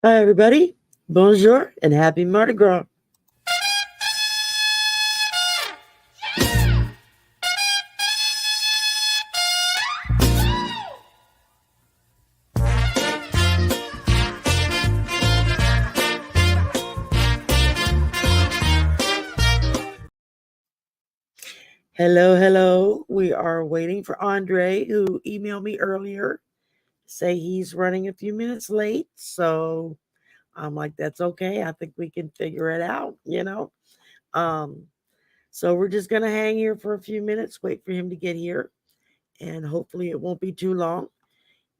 Hi, everybody. Bonjour and happy Mardi Gras. Hello, hello. We are waiting for Andre, who emailed me earlier, say he's running a few minutes late. So I'm like, that's okay. I think we can figure it out. Um, so we're just going to hang here for a few minutes, wait for him to get here, and hopefully it won't be too long.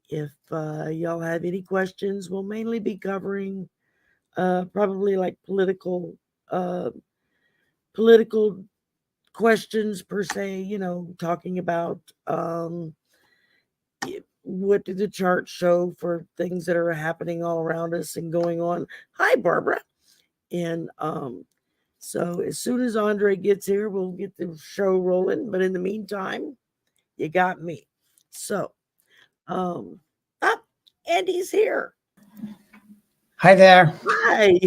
If y'all have any questions, we'll mainly be covering probably like uh, political questions per se, talking about what do the charts show for things that are happening all around us and going on. Hi, Barbara. And so as soon as Andre gets here, we'll get the show rolling. But in the meantime, you got me. So, um, ah, Andy's here. Hi there. Hi.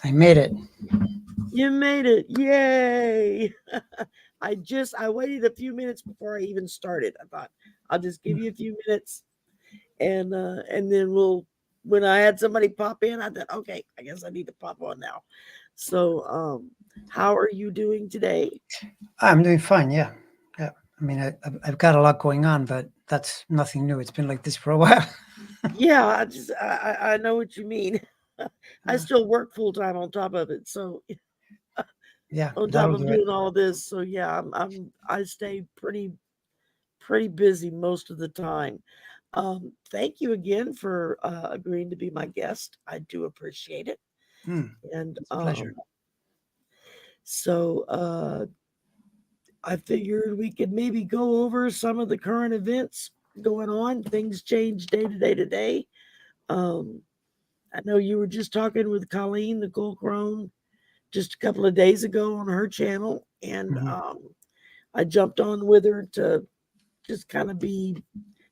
I made it. You made it. Yay. I waited a few minutes before I even started. I thought I'll just give you a few minutes and then when I had somebody pop in, I thought, okay, I guess I need to pop on now. So how are you doing today? I'm doing fine. Yeah. Yeah. I mean, I've got a lot going on, but that's nothing new. It's been like this for a while. Yeah, I know what you mean. I still work full time on top of it. So Yeah, on top that'll of do it. doing all this. So yeah, I stay pretty busy most of the time. Thank you again for agreeing to be my guest. I do appreciate it. And It's a pleasure. so I figured we could maybe go over some of the current events going on. Things change day to day to day. Um, I know you were just talking with Colleen, Nicole Crone, just a couple of days ago on her channel. And Mhm. I jumped on with her to just kind of be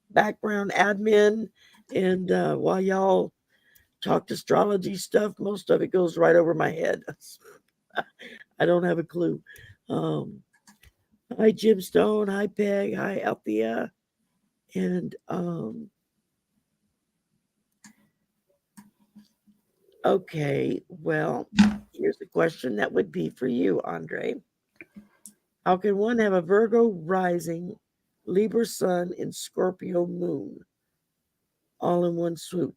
background admin. And while y'all talked astrology stuff, most of it goes right over my head. I don't have a clue. Um, Hi, Jim Stone. Hi, Peg. Hi, Althea. And okay, well, here's a question that would be for you, Andre. How can one have a Virgo rising, Libra sun, and Scorpio moon all in one swoop?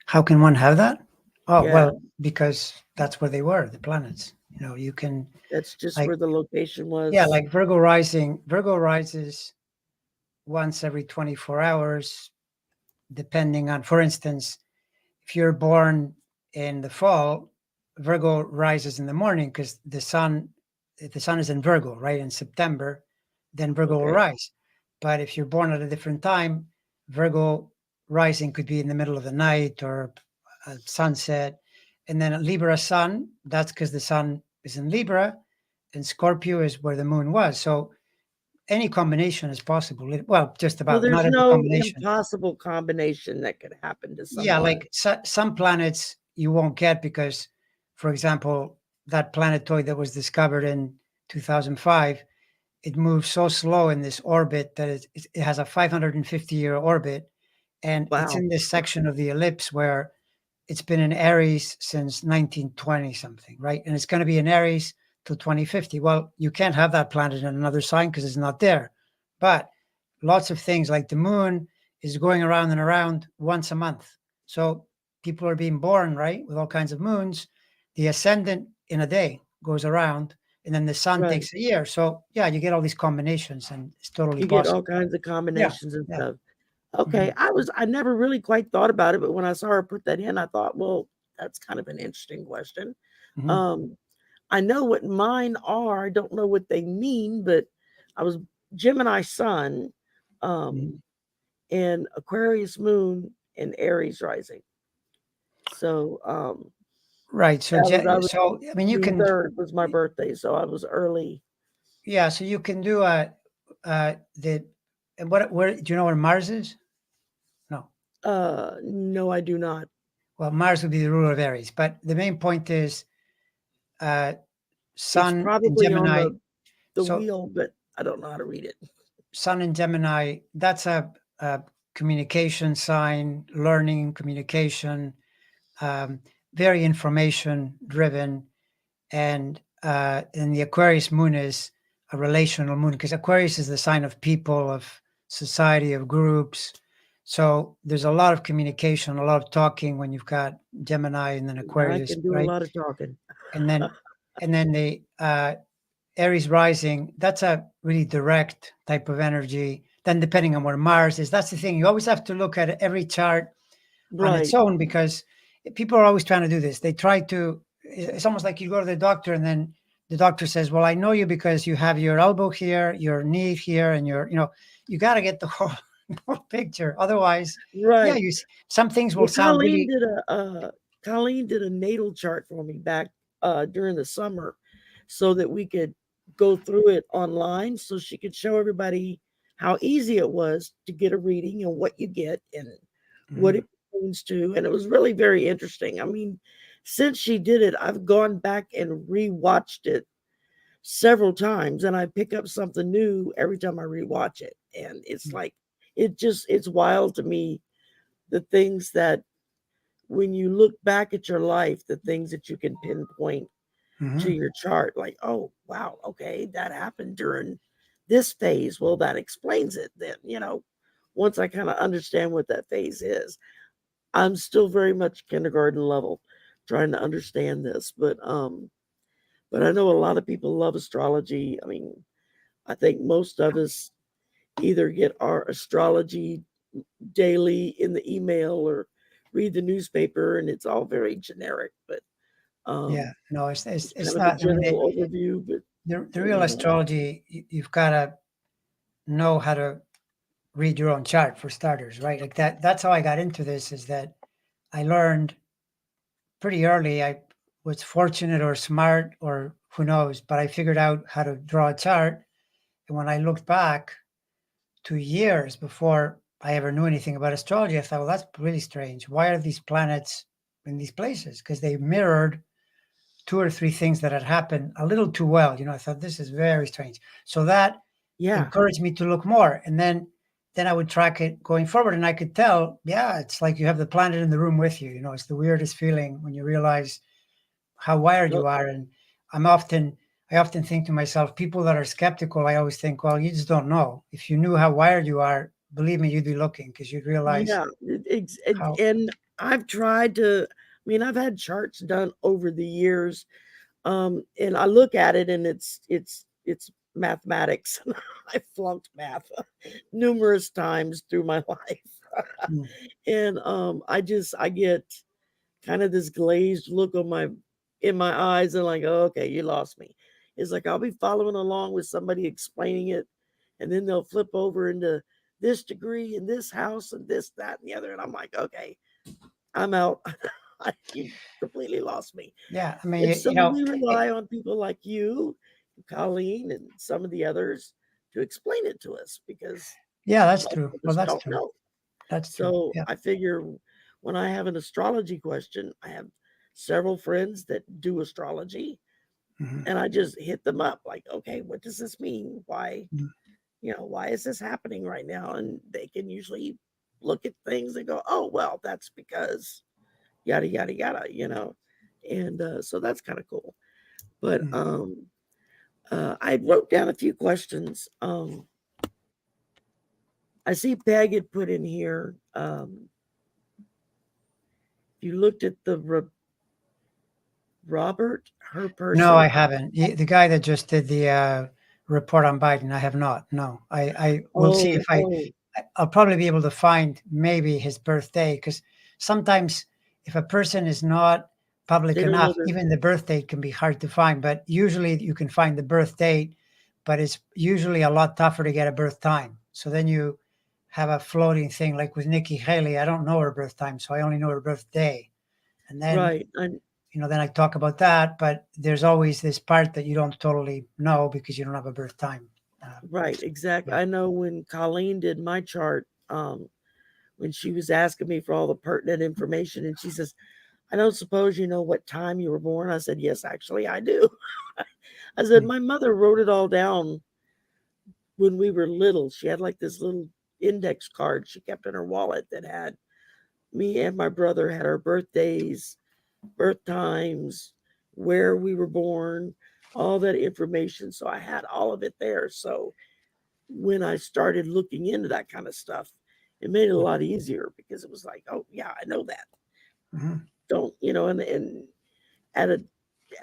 How can one have that? Oh, Yeah, well, because that's where they were, the planets. You can, that's just like, where the location yeah, was. like Virgo rises once every 24 hours, depending on, for instance, if you're born in the fall, Virgo rises in the morning because if the sun is in Virgo, right, in September, then Virgo will Okay, rise. But if you're born at a different time, Virgo rising could be in the middle of the night or at sunset. And then Libra sun, that's because the sun is in Libra and Scorpio is where the moon was. So any combination is possible. Well, just so about, there's not every no combination. impossible combination that could happen to Yeah, someone. like some planets you won't get because, for example, that planetoid that was discovered in 2005, it moves so slow in this orbit that it has a 550-year orbit, and it's Wow. in this section of the ellipse where it's been in Aries since 1920 something, right? And it's going to be in Aries till 2050. Well, you can't have that planet in another sign because it's not there. But lots of things like the moon is going around and around once a month. So people are being born, right, with all kinds of moons. The ascendant in a day goes around, and then the sun Right. takes a year. So yeah, you get all these combinations, and it's totally You get all possible. kinds of Yeah, combinations and yeah. stuff. Okay, Mhm, I never really quite thought about it, but when I saw her put that in, I thought, well, that's kind of an interesting question. mhm, Um, I know what mine are. I don't know what they mean, but I was Gemini Sun, mhm. and Aquarius Moon and Aries Rising. So Right. So, I was so I mean, you June can, 3rd was my birthday, so I was early. yeah. So you can do the and what? Where do you know where Mars is? No. No, I do not. Well, Mars would be the ruler of Aries, but the main point is uh, It's Sun in probably on Gemini. the So wheel, but I don't know how to read it. Sun in Gemini, that's a communication sign, learning, communication, um, very information driven. And the Aquarius moon is a relational moon because Aquarius is the sign of people, of society, of groups. So there's a lot of communication, a lot of talking when you've got Gemini and then I Aquarius, can do a right? lot of talking. And then the Aries rising, that's a really direct type of energy. Then depending on where Mars is, that's the thing. You always have to look at every chart on its Right. own because people are always trying to do this. They try to, it's almost like you go to the doctor and then the doctor says, well, I know you because you have your elbow here, your knee here, and you got to get the whole picture. Otherwise, yeah, Right. some things will Well, sound really, Colleen did a natal chart for me back during the summer, so that we could go through it online, so she could show everybody how easy it was to get a reading and what you get and what Mhm. it means to. And it was really very interesting. I mean, since she did it, I've gone back and rewatched it several times, and I pick up something new every time I rewatch it. And it's like it's wild to me, the things that when you look back at your life, the things that you can pinpoint to Mhm. your chart, like, oh wow, okay, that happened during this phase. Well, that explains it then, once I kind of understand what that phase is. I'm still very much kindergarten level trying to understand this, but I know a lot of people love astrology. I mean, I think most of us either get our astrology daily in the email or read the newspaper, and it's all very generic, but Yeah, um no, it's it's it's kind of a not. I mean, general overview. But the real astrology, you've got to know how to read your own chart for starters, right? Like that's how I got into this, is that I learned pretty early. I was fortunate or smart or who knows, but I figured out how to draw a chart. And when I looked back 2 years before I ever knew anything about astrology, I thought, well, that's really strange. Why are these planets in these places? Because they mirrored two or three things that had happened a little too well. I thought this is very strange. So that yeah, encouraged me to look more. And then I would track it going forward. And I could tell, yeah, it's like you have the planet in the room with you. It's the weirdest feeling when you realize how wired no, you are. And I often think to myself, people that are skeptical, I always think, well, you just don't know. If you knew how wired you are, believe me, you'd be looking because you'd realize yeah, how. and I've tried to. I mean, I've had charts done over the years, and I look at it, and it's mathematics. I flunked math numerous times through my life. Mm, And I get kind of this glazed look on in my eyes, and like, oh, okay, you lost me. It's like I'll be following along with somebody explaining it, and then they'll flip over into this degree and this house and this, that, and the other. And I'm like, okay, I'm out. You completely lost me. yeah, I mean, And so we it, rely on people like you, Colleen, and some of the others to explain it to us, because yeah, that's most true. of Well, us that's don't true. know. That's true. So Yeah. I figure when I have an astrology question, I have several friends that do astrology, Mhm. and I just hit them up like, okay, what does this mean? Mm. Why is this happening right now? And they can usually look at things and go, oh, well, that's because yada, yada, yada. And so that's kind of cool. But Mm. I wrote down a few questions. I see Peg had put in here. You looked at the Robert, her No, I person. haven't. The guy that just did the report on Biden, I have not. No, I will see if Oh, I'll probably be able to find maybe his birthday because sometimes if a person is not public they don't know enough, their. even the birth date can be hard to find. But usually you can find the birth date, but it's usually a lot tougher to get a birth time. So then you have a floating thing like with Nikki Haley. I don't know her birth time, so I only know her birthday. And then Right. And then I talk about that, but there's always this part that you don't totally know because you don't have a birth time. right, exactly. Yeah. I know when Colleen did my chart, when she was asking me for all the pertinent information, and she says, I don't suppose you know what time you were born. I said, yes, actually, I do. I said, my mother wrote it all down when we were little. She had like this little index card she kept in her wallet that had me and my brother had our birthdays, birth times, where we were born, all that information. So I had all of it there. So when I started looking into that kind of stuff, it made it a lot easier because it was like, oh yeah, I know that. Don't, and at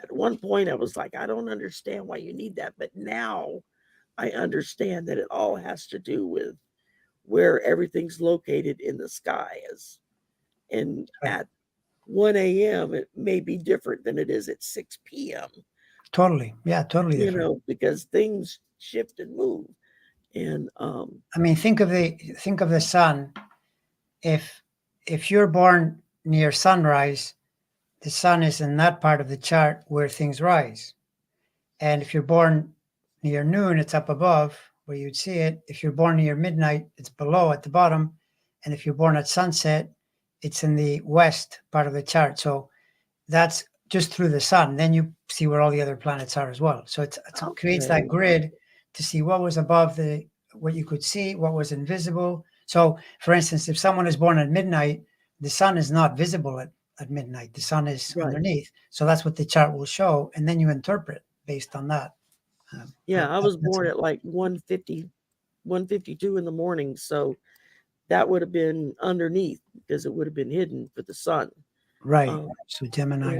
one point I was like, I don't understand why you need that. But now I understand that it all has to do with where everything's located in the sky is. And at 1 a.m., it may be different than it is at 6 p.m. Totally. Yeah, totally different. Because things shift and move. And I mean, think of the sun. If you're born near sunrise, the sun is in that part of the chart where things rise. And if you're born near noon, it's up above where you'd see it. If you're born near midnight, it's below at the bottom. And if you're born at sunset, it's in the west part of the chart. So that's just through the sun. Then you see where all the other planets are as well. So it creates that grid to see what was above what you could see, what was invisible. So for instance, if someone is born at midnight, the sun is not visible at midnight. The sun is underneath. So that's what the chart will show. And then you interpret based on that. I was born at like 1:52 in the morning. So that would have been underneath because it would have been hidden for the sun. Right. So Gemini.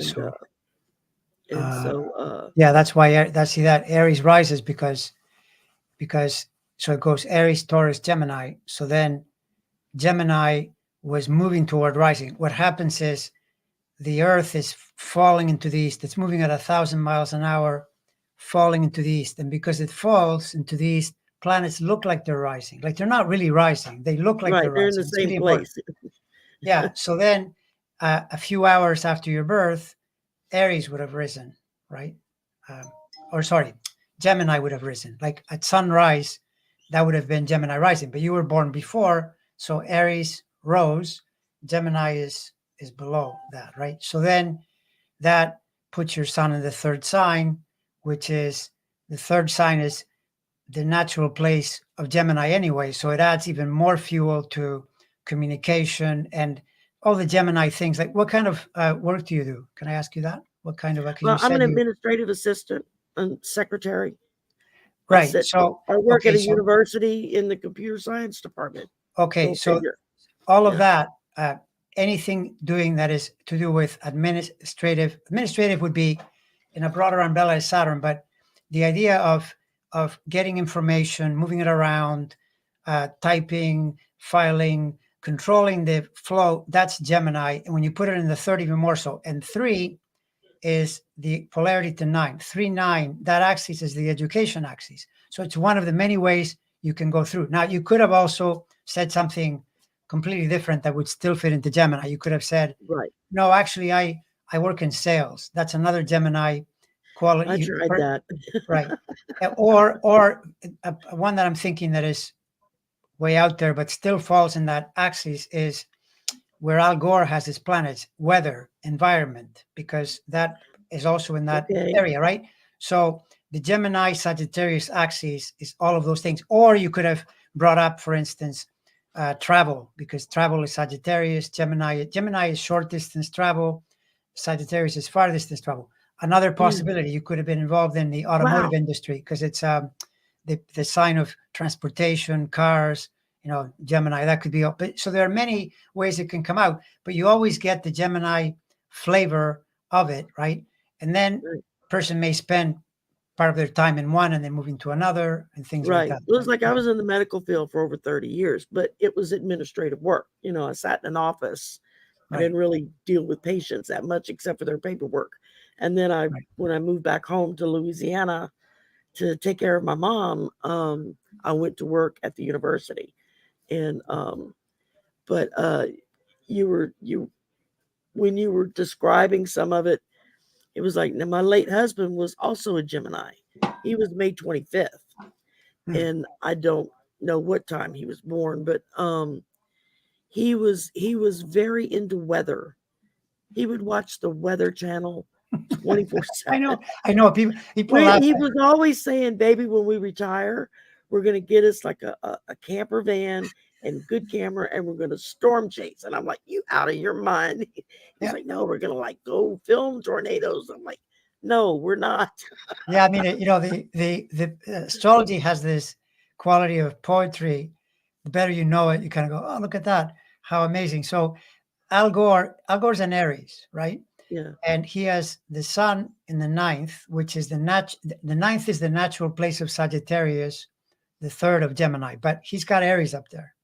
Yeah, that's why that Aries rises because so it goes Aries, Taurus, Gemini. So then Gemini was moving toward rising. What happens is the Earth is falling into the east. It's moving at 1,000 miles an hour, falling into the east. And because it falls into the east, planets look like they're rising. Like they're not really rising. They look like they're rising. In the same place. Yeah. So then a few hours after your birth, Aries would have risen, right? Gemini would have risen. Like at sunrise, that would have been Gemini rising. But you were born before, so Aries rose. Gemini is below that, right? So then that puts your sun in the third sign, which is the third sign is the natural place of Gemini anyway. So it adds even more fuel to communication and all the Gemini things. Like what kind of work do you do? Can I ask you that? What kind of work? Well, I'm an administrative assistant and secretary. Right. So I work at a university in the computer science department. Okay. So all of that, anything doing that is to do with administrative would be in a broader umbrella is Saturn, but the idea of getting information, moving it around, typing, filing, controlling the flow, that's Gemini. And when you put it in the third, even more so. And 3 is the polarity to 9. 3, 9, that axis is the education axis. So it's one of the many ways you can go through. Now, you could have also said something completely different that would still fit into Gemini. You could have said, no, actually, I work in sales. That's another Gemini quality. I tried that. Right. Or one that I'm thinking that is way out there, but still falls in that axis is where Al Gore has his planets, weather, environment, because that is also in that area, right? So the Gemini Sagittarius axis is all of those things. Or you could have brought up, for instance, travel, because travel is Sagittarius. Gemini is short distance travel. Sagittarius is far distance travel. Another possibility, you could have been involved in the automotive industry because it's the sign of transportation, cars, Gemini, that could be. So there are many ways it can come out, but you always get the Gemini flavor of it, right? And then person may spend part of their time in one and then moving to another and things like that. It was like I was in the medical field for over 30 years, but it was administrative work. I sat in an office. I didn't really deal with patients that much except for their paperwork. And then when I moved back home to Louisiana to take care of my mom, I went to work at the university. And but when you were describing some of it, it was like, now my late husband was also a Gemini. He was May 25th, and I don't know what time he was born, but he was very into weather. He would watch the Weather Channel 24/7. I know. People laugh. He was always saying, "Baby, when we retire, we're going to get us like a camper van and good camera, and we're going to storm chase." And I'm like, "You out of your mind?" He's Yeah, like, "No, we're going to like go film tornadoes." I'm like, "No, we're not." yeah. I mean, the astrology has this quality of poetry. The better you know it, you kind of go, "Oh, look at that! How amazing!" So Al Gore's an Aries, right? Yeah, And he has the sun in the ninth, which is the ninth is the natural place of Sagittarius, the third of Gemini, but he's got Aries up there.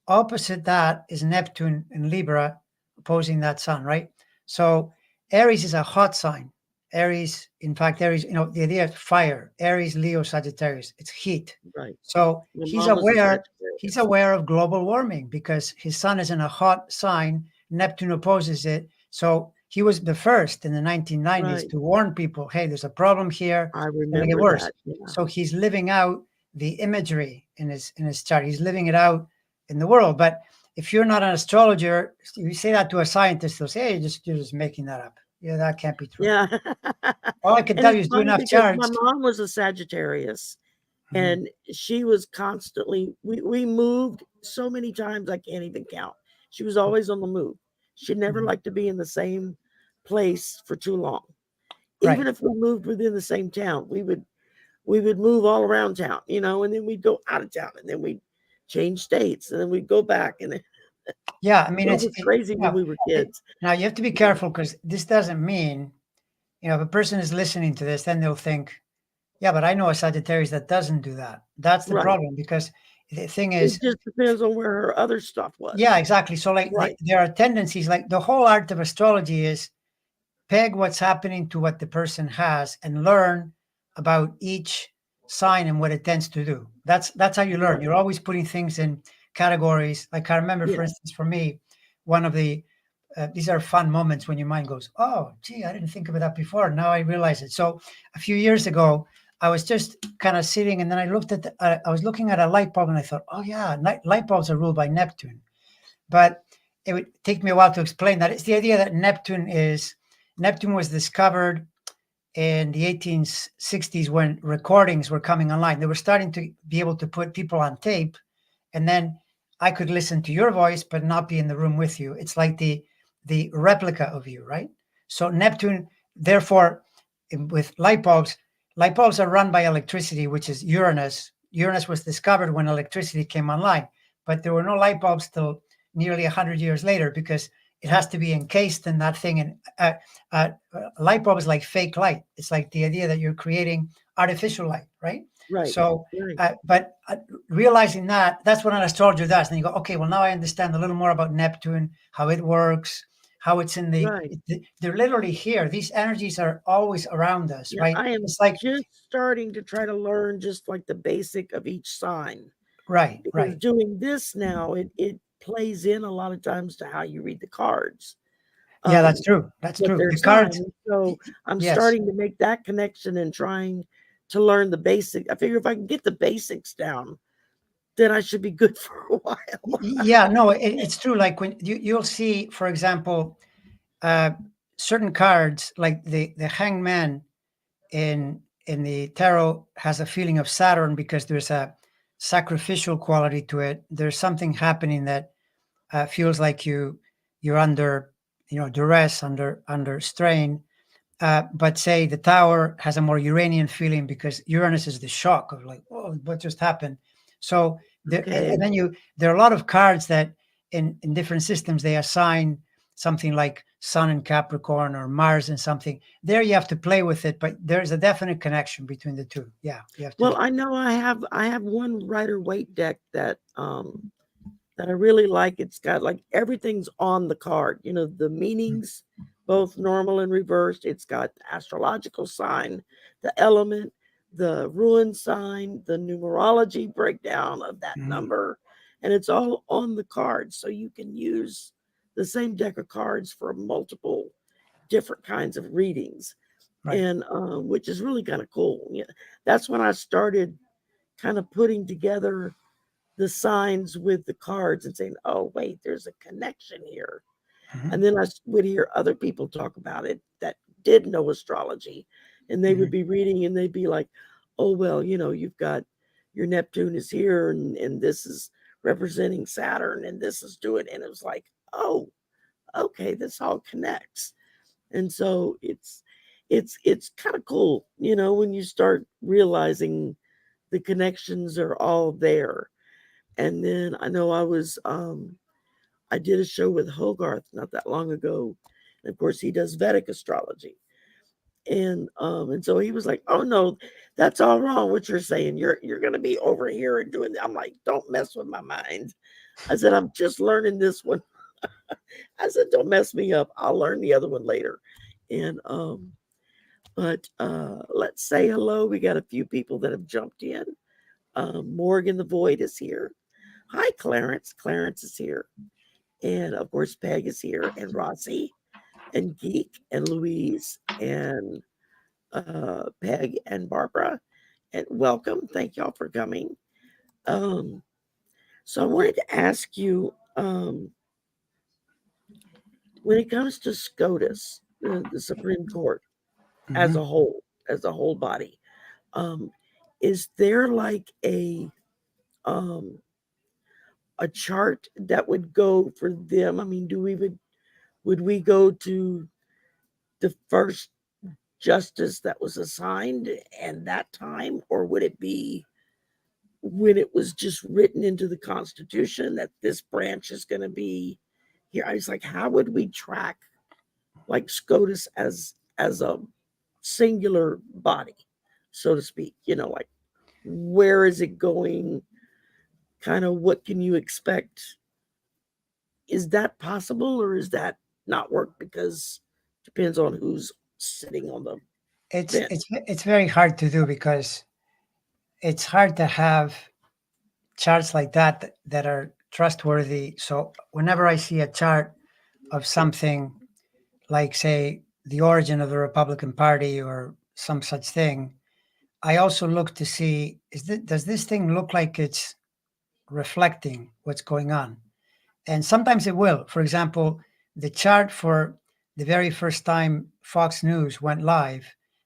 Opposite that is Neptune in Libra, opposing that sun, right? So Aries is a hot sign. Aries, in fact, Aries, the idea of fire, Aries, Leo, Sagittarius, it's heat. right. So My mom was a he's Sagittarius. aware of global warming because his sun is in a hot sign, Neptune opposes it. So he was the first in the 1990s Right. to warn people, hey, there's a problem here, I it's going to get remember worse. that. Yeah. So he's living out the imagery in his chart. He's living it out in the world. But if you're not an astrologer, you say that to a scientist, they'll say, hey, you're just making that up. Yeah, that can't be true. Yeah. All I can And tell it's you is do funny enough because my charts. mom was a Sagittarius, Mhm, and she was constantly we moved so many times I can't even count. She was always on the move. She never mhm. liked to be in the same place for too long. Even Right. if we moved within the same town, we would move all around town, and then we'd go out of town, and then we'd change states, and then we'd go back, and Yeah. I mean, it was crazy when we were kids. now you have to be careful because this doesn't mean, if a person is listening to this, then they'll think, yeah, but I know a Sagittarius that doesn't do that. That's the Right. problem because the thing It is, just depends on where her other stuff yeah, was. exactly. So, like, Right. there are tendencies, like, the whole art of astrology is peg what's happening to what the person has and learn about each sign and what it tends to do. That's how you learn. Right. You're always putting things in categories. Like, I remember, for Yeah. instance, for me, one of the these are fun moments when your mind goes, "Oh, gee, I didn't think of that before. Now I realize it." So a few years ago, I was just kind of sitting, and then I looked at I was looking at a light bulb, and I thought, "Oh yeah, light bulbs are ruled by Neptune." But it would take me a while to explain that. It's the idea that Neptune was discovered in the 1860s when recordings were coming online. They were starting to be able to put people on tape, and then I could listen to your voice but not be in the room with you. It's like the replica of you, right? So Neptune, therefore, with light bulbs are run by electricity, which is Uranus. Uranus was discovered when electricity came online, but there were no light bulbs till nearly 100 years later because it has to be encased in that thing. And a light bulb is like fake light. It's like the idea that you're creating artificial light, right? Right. So, Right. but realizing that's what an astrologer does. And you go, okay, well, now I understand a little more about Neptune, how it works, how it's in Right. they're literally here. These energies are always around us, Yeah. right? I am It's like, just starting to try to learn just like the basic of each sign, right, because right. doing this now, it plays in a lot of times to how you read the cards. Yeah, that's Um, true. That's with true. their The cards, sign. So I'm yes. starting to make that connection and trying to learn the basic. I figure if I can get the basics down, then I should be good for a while. Yeah, no, it's true. Like, when you'll see, for example, uh, certain cards, like the Hanged Man in the tarot, has a feeling of Saturn because there's a sacrificial quality to it. There's something happening that feels like you're under, duress, under strain. But say the Tower has a more Uranian feeling because Uranus is the shock of, like, oh, what just happened. So there, Okay. and then there are a lot of cards that in different systems they assign something like Sun in Capricorn or Mars in something. There you have to play with it, but there's a definite connection between the two. Yeah, you have to. Well, I know I have one Rider Waite deck that I really like. It's got like everything's on the card, the meanings, both normal and reversed. It's got the astrological sign, the element, the ruin sign, the numerology breakdown of that Mhm. number, and it's all on the card. So you can use the same deck of cards for multiple different kinds of readings, Right. and which is really kind of cool. Yeah, that's when I started kind of putting together the signs with the cards and saying, "Oh, wait, there's a connection here." Mhm. And then I would hear other people talk about it that did know astrology, and they would Mhm. be reading and they'd be like, "Oh, well, you've got your Neptune is here, and this is representing Saturn, and this is doing," and it was like, "Oh, okay, this all connects." And so it's kind of cool, when you start realizing the connections are all there. And then I know I did a show with Hogarth not that long ago. And of course he does Vedic astrology. And so he was like, "Oh no, that's all wrong what you're saying. You're gonna be over here and doing that." I'm like, "Don't mess with my mind." I said, "I'm just learning this one." I said, "Don't mess me up. I'll learn the other one later." And but let's say hello. We got a few people that have jumped in. Morgan the Void is here. Hi, Clarence. Clarence is here. And of course, Peg is here, and Rossi, and Geek, and Louise, and Peg, and Barbara. And welcome. Thank y'all for coming. Um, so I wanted to ask you, when it comes to SCOTUS, the Supreme Court as Mhm. a whole body, um, is there like um, a chart that would go for them? I mean, would we go to the first justice that was assigned and that time, or would it be when it was just written into the Constitution that this branch is going to be here? I was like, how would we track like SCOTUS as a singular body, so to speak? Like, where is it going? Kind of what can you expect? Is that possible, or is that not work because it depends on who's sitting on the It's bench? it's it's very hard to do because it's hard to have charts like that are trustworthy. So whenever I see a chart of something like, say, the origin of the Republican Party or some such thing, I also look to see does this thing look like it's reflecting what's going on? And sometimes it will. For example, the chart for the very first time Fox News went live,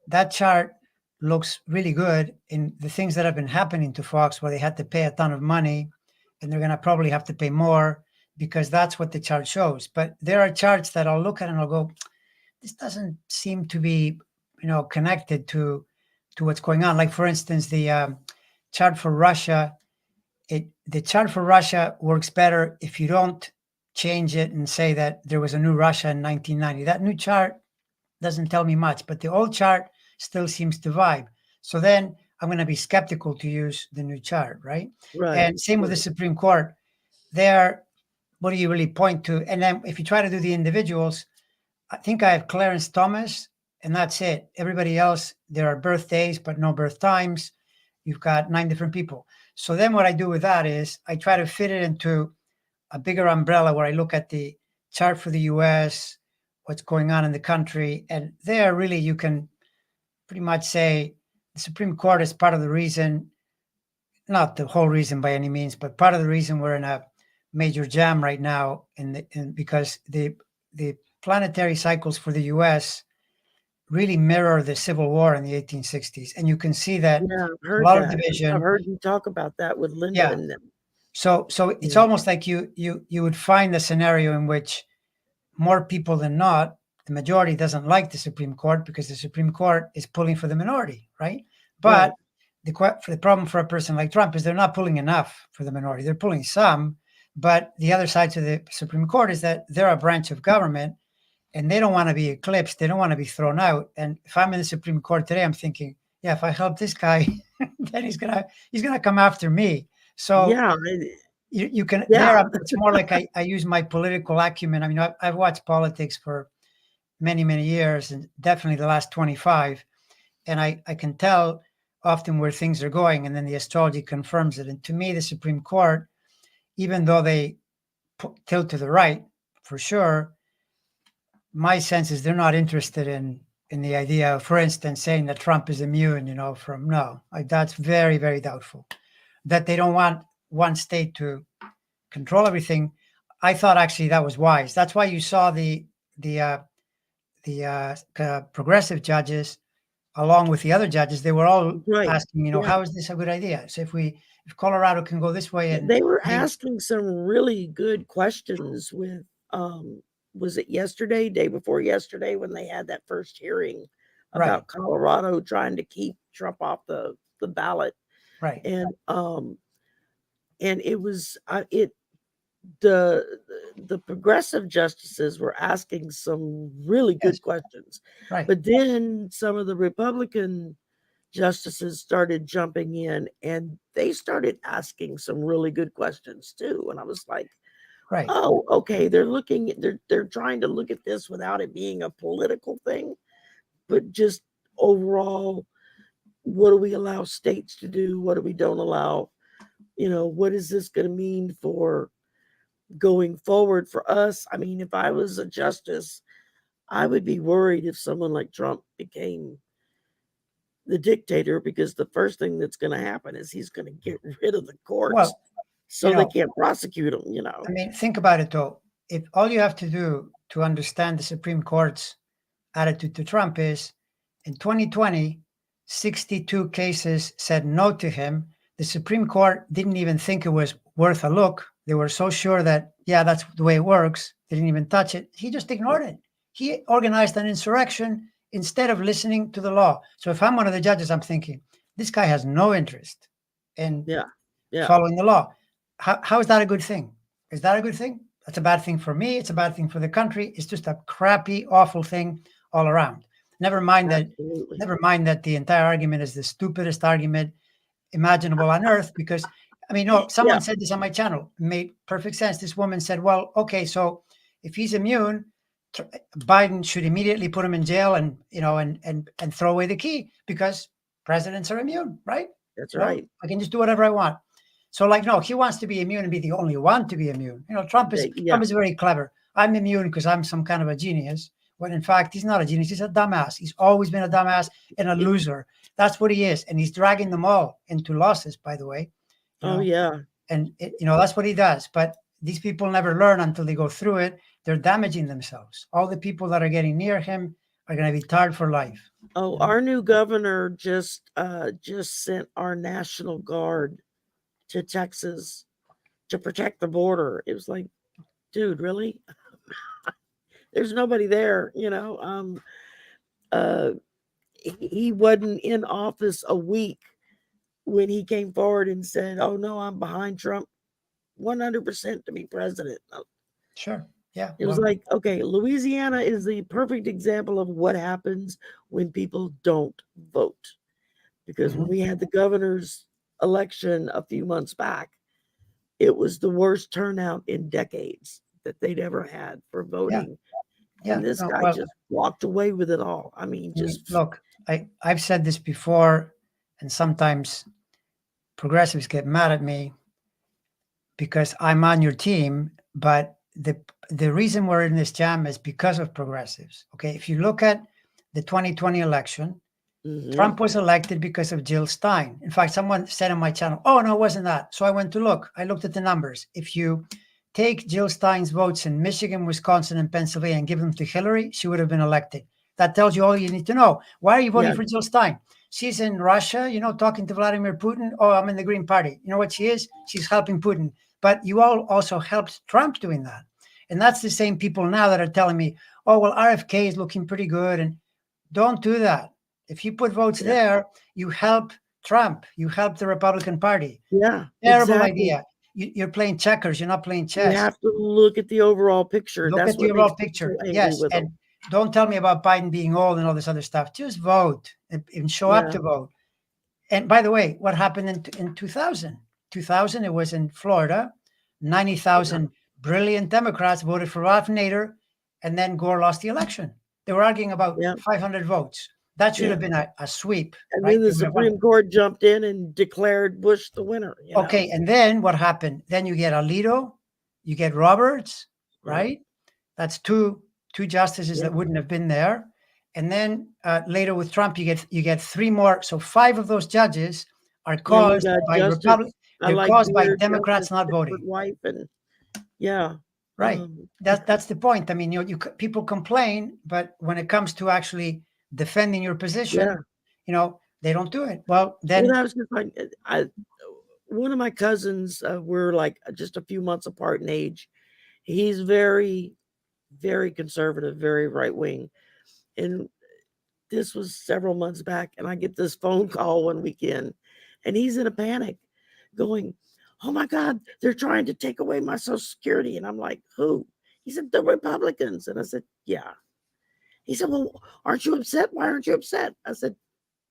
that chart looks really good in the things that have been happening to Fox, where they had to pay a ton of money and they're going to probably have to pay more because that's what the chart shows. But there are charts that I'll look at and I'll go, this doesn't seem to be, connected to what's going on. Like, for instance, the chart for Russia, the chart for Russia works better if you don't change it and say that there was a new Russia in 1990. That new chart doesn't tell me much, but the old chart still seems to vibe. So then I'm going to be skeptical to use the new chart, right? Right, And same with the right, Supreme Court. There, what do you really point to? And then if you try to do the individuals, I think I have Clarence Thomas, and that's it. Everybody else, there are birthdays, but no birth times. You've got 9 different people. So then what I do with that is I try to fit it into a bigger umbrella where I look at the chart for the US, what's going on in the country. And there, really, you can pretty much say the Supreme Court is part of the reason, not the whole reason by any means, but part of the reason we're in a major jam right now because the planetary cycles for the US really mirror the Civil War in the 1860s. And you can see that yeah, I've a heard lot of that. I've division. heard you talk about that with Linda Yeah. and them. So it's Yeah, almost like you would find a scenario in which more people than not, the majority doesn't like the Supreme Court because the Supreme Court is pulling for the minority, right? But right, the problem for a person like Trump is they're not pulling enough for the minority. They're pulling some, but the other side to the Supreme Court is that they're a branch of government and they don't want to be eclipsed. They don't want to be thrown out. And if I'm in the Supreme Court today, I'm thinking, yeah, if I help this guy, then he's gonna come after me. So yeah, you can yeah, it's more like I use my political acumen. I mean, I've watched politics for many, many years, and definitely the last 25. And I can tell often where things are going, and then the astrology confirms it. And to me, the Supreme Court, even though they tilt to the right, for sure, my sense is they're not interested in the idea of, for instance, saying that Trump is immune, from no. That's very, very doubtful. That they don't want one state to control everything, I thought actually that was wise. That's why you saw the progressive judges, along with the other judges, they were all Right. asking, Yeah. how is this a good idea? So if Colorado can go this way, and They were asking some really good questions with, was it yesterday, day before yesterday, when they had that first hearing right, about Colorado trying to keep Trump off the ballot. right, And it was, the progressive justices were asking some really yes, good questions. right. But then some of the Republican justices started jumping in and they started asking some really good questions too. And I was like, Right. oh, okay, they're trying to look at this without it being a political thing, but just overall, what do we allow states to do? What do we don't allow? What is this going to mean for going forward for us? I mean, if I was a justice, I would be worried if someone like Trump became the dictator, because the first thing that's going to happen is he's going to get rid of the courts, Well, so they can't prosecute him. I mean, think about it though. If all you have to do to understand the Supreme Court's attitude to Trump is, in 2020, 62 cases said no to him. The Supreme Court didn't even think it was worth a look. They were so sure that, yeah, that's the way it works. They didn't even touch it. He just ignored it. He organized an insurrection instead of listening to the law. So if I'm one of the judges, I'm thinking, this guy has no interest in following the law. How is that a good thing? Is that a good thing? That's a bad thing for me. It's a bad thing for the country. It's just a crappy, awful thing all around. Never mind that the entire argument is the stupidest argument imaginable on earth, because someone said this on my channel. It made perfect sense. This woman said, well, okay, so if he's immune, Biden should immediately put him in jail and throw away the key, because presidents are immune, right? That's right. I can just do whatever I want. So, no, he wants to be immune and be the only one to be immune. Trump is very clever. I'm immune because I'm some kind of a genius, when in fact he's not a genius. He's a dumbass. He's always been a dumbass and a loser. That's what he is, and he's dragging them all into losses. By the way. And that's what he does. But these people never learn until they go through it. They're damaging themselves. All the people that are getting near him are going to be tarred for life. Oh, our new governor just sent our National Guard to Texas to protect the border. It was like, dude, really? There's nobody there, he wasn't in office a week when he came forward and said, oh no, I'm behind Trump 100% to be president. Sure. Yeah. It was like, okay, Louisiana is the perfect example of what happens when people don't vote. Because when we had the governor's election a few months back, it was the worst turnout in decades that they'd ever had for voting. Yeah. And this guy just walked away with it all. I mean, look, I've said this before, and sometimes progressives get mad at me because I'm on your team, but the reason we're in this jam is because of progressives. Okay, if you look at the 2020 election, Trump was elected because of Jill Stein. In fact, someone said on my channel, oh, no, it wasn't that. So I went to look. I looked at the numbers. If you take Jill Stein's votes in Michigan, Wisconsin, and Pennsylvania and give them to Hillary, she would have been elected. That tells you all you need to know. Why are you voting for Jill Stein? She's in Russia, talking to Vladimir Putin. Oh, I'm in the Green Party. You know what she is? She's helping Putin. But you all also helped Trump doing that. And that's the same people now that are telling me, oh, well, RFK is looking pretty good. And don't do that. If you put votes there, you help Trump. You help the Republican Party. Yeah. Terrible idea. You're playing checkers. You're not playing chess. You have to look at the overall picture. Look at the overall picture. Yes. And don't tell me about Biden being old and all this other stuff. Just vote and show up to vote. And by the way, what happened in 2000? 2000, it was in Florida. 90,000 brilliant Democrats voted for Ralph Nader, and then Gore lost the election. They were arguing about 500 votes. That should have been a sweep. And then the Supreme Court jumped in and declared Bush the winner. Okay, and then what happened? Then you get Alito, you get Roberts, right? That's two justices that wouldn't have been there. And then later with Trump, you get three more. So 5 of those judges are caused by I They're like caused by beard, Democrats justice, not Stewart voting. wife, and yeah. Right. That's the point. I mean, people complain, but when it comes to actually defending your Yeah. position, they don't do it. Well, Well, then, that was just like one of my cousins. We're like just a few months apart in age. He's very, very conservative, very right wing, and this was several months back. And I get this phone call one weekend, and he's in a panic, going, "Oh my God, they're trying to take away my Social Security," and I'm like, "Who?" He said, "The Republicans," and I said, "Yeah." He said, "Well, aren't you upset? Why aren't you upset?" I said,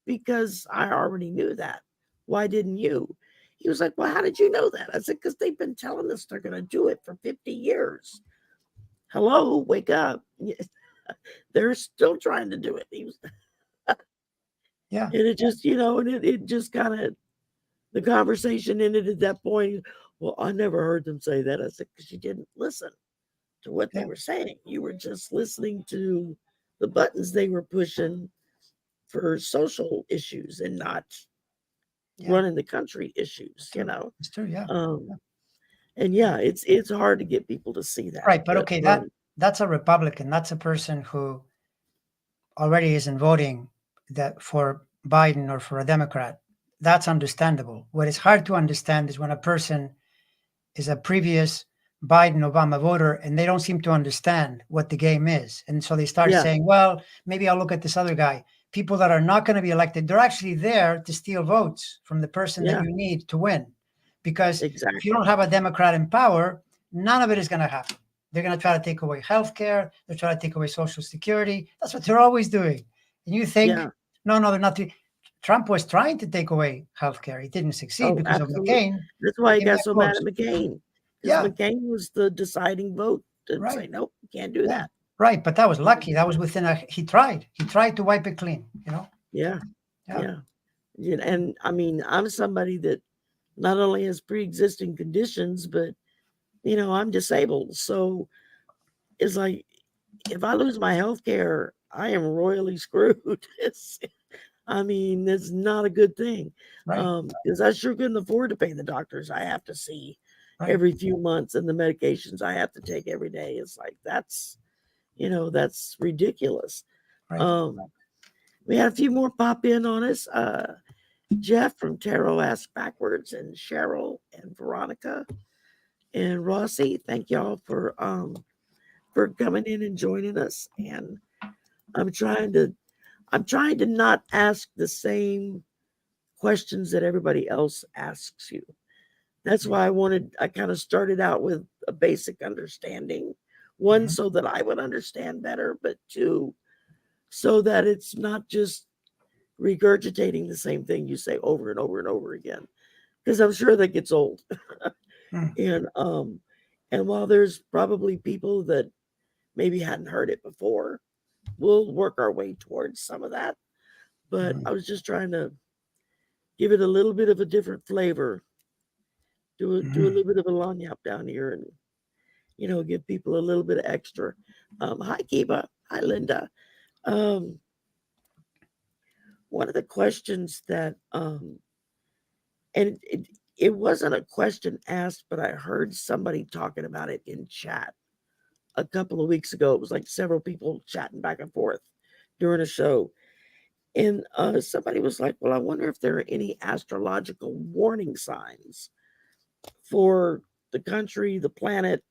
"Because I already knew that. Why didn't you?" He was like, "Well, how did you know that?" I said, "Because they've been telling us they're going to do it for 50 years. Hello, wake up." They're still trying to do it. yeah, And it just, and it just kind of, the conversation ended at that point. "Well, I never heard them say that." I said, "Because you didn't listen to what they yeah, were saying. You were just listening to the buttons they were pushing for social issues and not yeah. running the country It's issues, true. It's true. Yeah. Um, Yeah. and yeah, it's hard to get people to see that. Right. But But okay, that's a Republican. That's a person who already isn't voting that for Biden or for a Democrat. That's understandable. What is hard to understand is when a person is a previous Biden Obama voter and they don't seem to understand what the game is. And so they start yeah, saying, well, maybe I'll look at this other guy. People that are not going to be elected, they're actually there to steal votes from the person that yeah, you need to win. Because if you exactly. don't have a Democrat in power, none of it is going to happen. They're going to try to take away health care. They're trying to take away Social Security. That's what they're always doing. And you think, Yeah. no, they're not. Trump was trying to take away health care. He didn't succeed Oh, because of absolutely. McCain. That's why he Came got that so mad close. at McCain, because Yeah, McCain was the deciding vote to say, right. "Nope, you can't do Yeah, that." right. But that was lucky. That was within he tried. He tried to wipe it clean, Yeah, Yeah. yeah. And I mean, I'm somebody that not only has pre-existing conditions, but I'm disabled. So it's like, if I lose my health care, I am royally screwed. I mean, it's not a good thing. Right. Because I sure couldn't afford to pay the doctors I have to see Right. every few months and the medications I have to take every day. It's like, that's ridiculous. Right. Um, we had a few more pop in on us. Jeff from Tarot Ask Backwards, and Cheryl and Veronica and Rossi. Thank y'all for coming in and joining us. And I'm trying to not ask the same questions that everybody else asks you. That's why I kind of started out with a basic understanding. One, Mhm. so that I would understand better, but two, so that it's not just regurgitating the same thing you say over and over and over again. Because I'm sure that gets old. Mm. And while there's probably people that maybe hadn't heard it before, we'll work our way towards some of that. But Mhm. I was just trying to give it a little bit of a different flavor, do a Mhm. little bit of a lanyap down here, and give people a little bit of extra. Hi Kiba, hi Linda. Um, One of the questions that and it wasn't a question asked, but I heard somebody talking about it in chat a couple of weeks ago. It was like several people chatting back and forth during a show. And somebody was like, "Well, I wonder if there are any astrological warning signs for the country, the planet,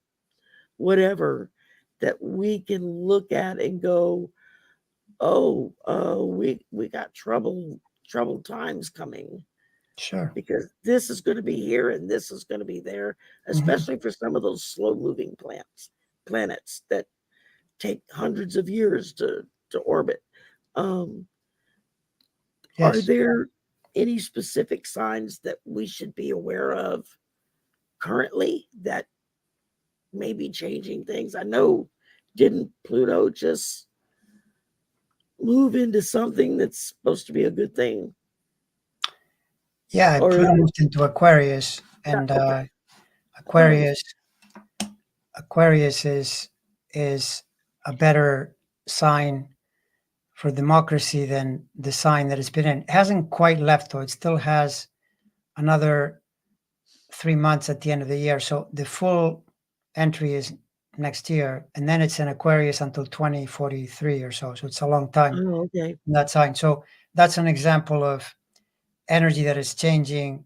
whatever, that we can look at and go, oh, we got troubled times coming, Sure. because this is going to be here and this is going to be there, Mhm. especially for some of those slow moving planets that take hundreds of years to orbit." Um, are Yes. there any specific signs that we should be aware of currently that may be changing things? I know, didn't Pluto just move into something that's supposed to be a good thing? Yeah. Or Pluto moved into Aquarius, yeah, and okay. I thought it was Aquarius Aquarius is a better sign for democracy than the sign that it's been in. It hasn't quite left though. It still has another 3 months at the end of the year. So the full entry is next year, and then it's in Aquarius until 2043 or so. So it's a long time Oh, okay. in that sign. So that's an example of energy that is changing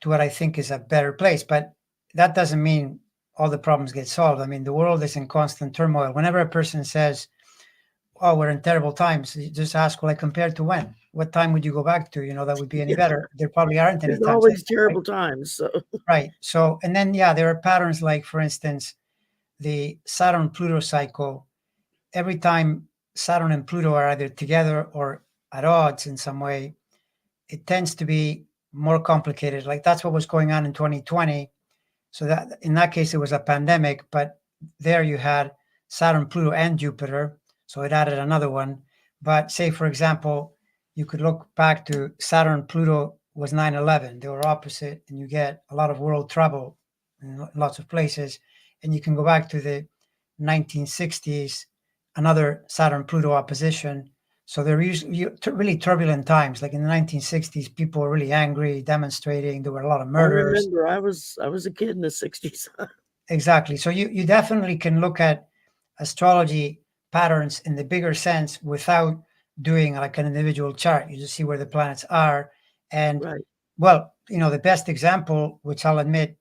to what I think is a better place. But that doesn't mean all the problems get solved. I mean, the world is in constant turmoil. Whenever a person says, "Oh, we're in terrible times," you just ask, "Well, like, compared to when? What time would you go back to? That would be any Yeah, better." There probably aren't any there's times like always that, right? terrible times. So Right. So, and then yeah, there are patterns like, for instance, the Saturn Pluto cycle. Every time Saturn and Pluto are either together or at odds in some way, it tends to be more complicated. Like that's what was going on in 2020. So that in that case it was a pandemic, but there you had Saturn, Pluto, and Jupiter, so it added another one. But say for example, you could look back to Saturn, Pluto was 9/11. They were opposite, and you get a lot of world trouble in lots of places. And you can go back to the 1960s, another Saturn, Pluto opposition. So there were usually really turbulent times. Like in the 1960s, people were really angry, demonstrating. There were a lot of I murders. remember I was a kid in the 60s. Exactly. So you definitely can look at astrology patterns in the bigger sense without doing like an individual chart. You just see where the planets are. And Right. well, the best example, which I'll admit,